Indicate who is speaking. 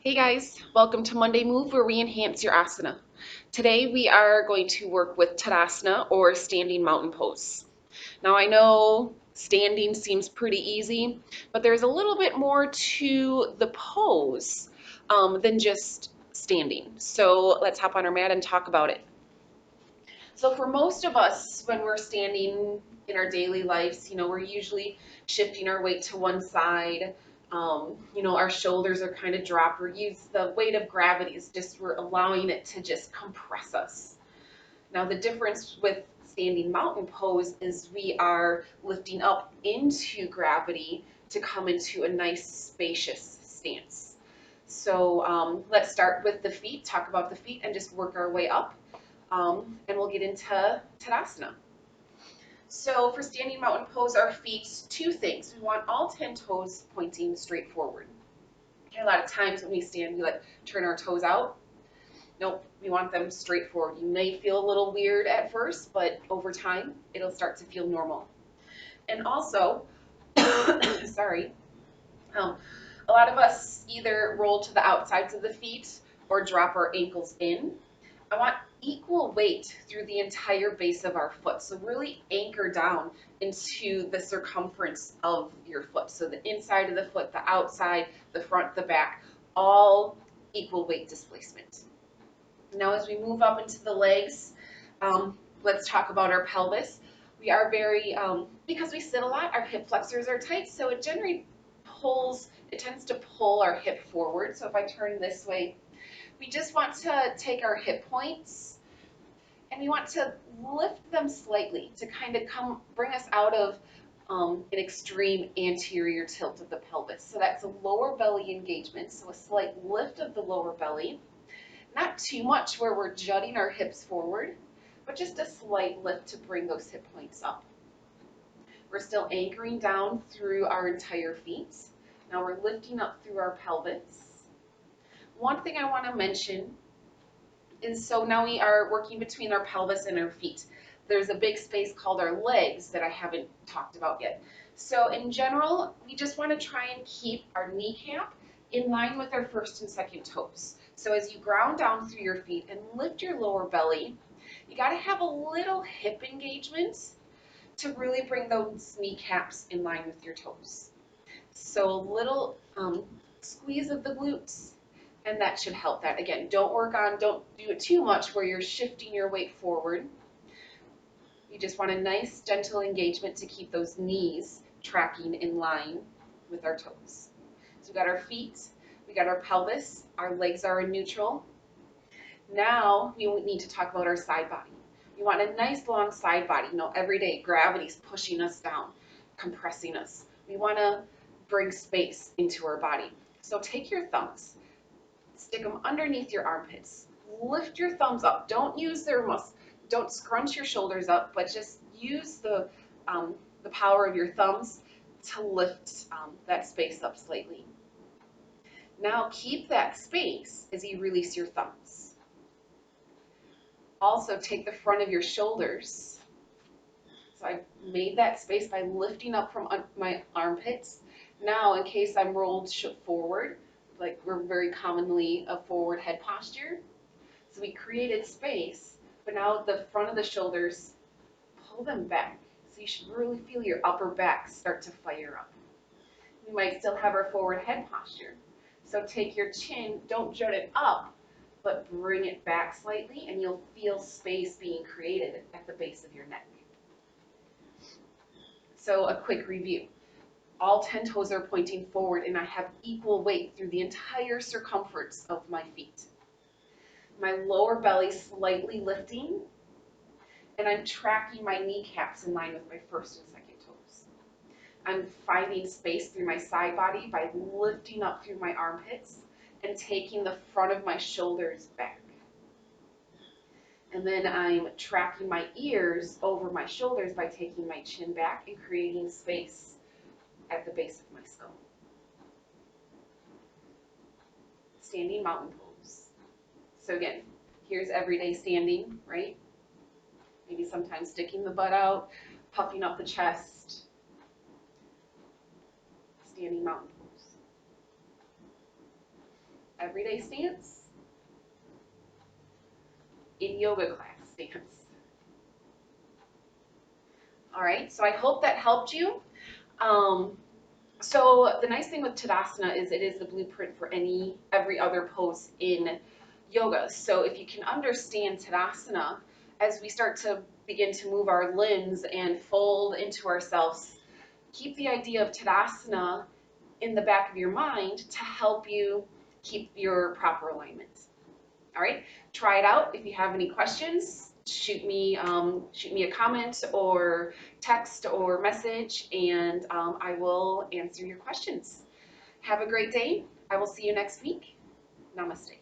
Speaker 1: Hey guys, welcome to Monday Move where we enhance your asana. Today we are going to work with Tadasana or standing mountain pose. Now I know standing seems pretty easy, but there's a little bit more to the pose than just standing. So let's hop on our mat and talk about it. So for most of us, when we're standing in our daily lives, we're usually shifting our weight to one side. Our shoulders are kind of dropped. The weight of gravity is just, we're allowing it to just compress us. Now the difference with standing mountain pose is we are lifting up into gravity to come into a nice spacious stance. So let's start with the feet, talk about the feet and just work our way up. And we'll get into Tadasana. So for standing mountain pose, our feet, two things. We want all 10 toes pointing straight forward. A lot of times when we stand, we turn our toes out. Nope, we want them straight forward. You may feel a little weird at first, but over time, it'll start to feel normal. And also, sorry, a lot of us either roll to the outsides of the feet or drop our ankles in. I want equal weight through the entire base of our foot. So really anchor down into the circumference of your foot. So the inside of the foot, the outside, the front, the back, all equal weight displacement. Now as we move up into the legs, let's talk about our pelvis. We are because we sit a lot, our hip flexors are tight, so it tends to pull our hip forward. So if I turn this way, we just want to take our hip points and we want to lift them slightly to kind of bring us out of an extreme anterior tilt of the pelvis. So that's a lower belly engagement, so a slight lift of the lower belly. Not too much where we're jutting our hips forward, but just a slight lift to bring those hip points up. We're still anchoring down through our entire feet. Now we're lifting up through our pelvis. One thing I want to mention is, so now we are working between our pelvis and our feet. There's a big space called our legs that I haven't talked about yet. So in general, we just want to try and keep our kneecap in line with our first and second toes. So as you ground down through your feet and lift your lower belly, you got to have a little hip engagement to really bring those kneecaps in line with your toes. So a little squeeze of the glutes, and that should help that. Again, don't do it too much where you're shifting your weight forward. You just want a nice gentle engagement to keep those knees tracking in line with our toes. So we got our feet, we got our pelvis, our legs are in neutral. Now we need to talk about our side body. We want a nice long side body. Every day gravity's pushing us down, compressing us. We want to bring space into our body. So take your thumbs, stick them underneath your armpits. Lift your thumbs up. Don't scrunch your shoulders up, but just use the power of your thumbs to lift that space up slightly. Now keep that space as you release your thumbs. Also take the front of your shoulders. So I made that space by lifting up from my armpits. Now in case I'm rolled forward, like we're very commonly a forward head posture. So we created space, but now the front of the shoulders, pull them back. So you should really feel your upper back start to fire up. We might still have our forward head posture. So take your chin, don't jut it up, but bring it back slightly and you'll feel space being created at the base of your neck. So a quick review. All 10 toes are pointing forward and I have equal weight through the entire circumference of my feet. My lower belly slightly lifting, and I'm tracking my kneecaps in line with my first and second toes. I'm finding space through my side body by lifting up through my armpits and taking the front of my shoulders back. And then I'm tracking my ears over my shoulders by taking my chin back and creating space at the base of my skull. Standing mountain pose. So again, here's everyday standing, right? Maybe sometimes sticking the butt out, puffing up the chest. Standing mountain pose. everyday stance, in yoga class stance. All right, so I hope that helped you. Um, so the nice thing with Tadasana is it is the blueprint for every other pose in yoga. So if you can understand Tadasana, as we start to begin to move our limbs and fold into ourselves, keep the idea of Tadasana in the back of your mind to help you keep your proper alignment. All right, try it out. If you have any questions, shoot me a comment or text or message, and I will answer your questions. Have a great day. I will see you next week. Namaste.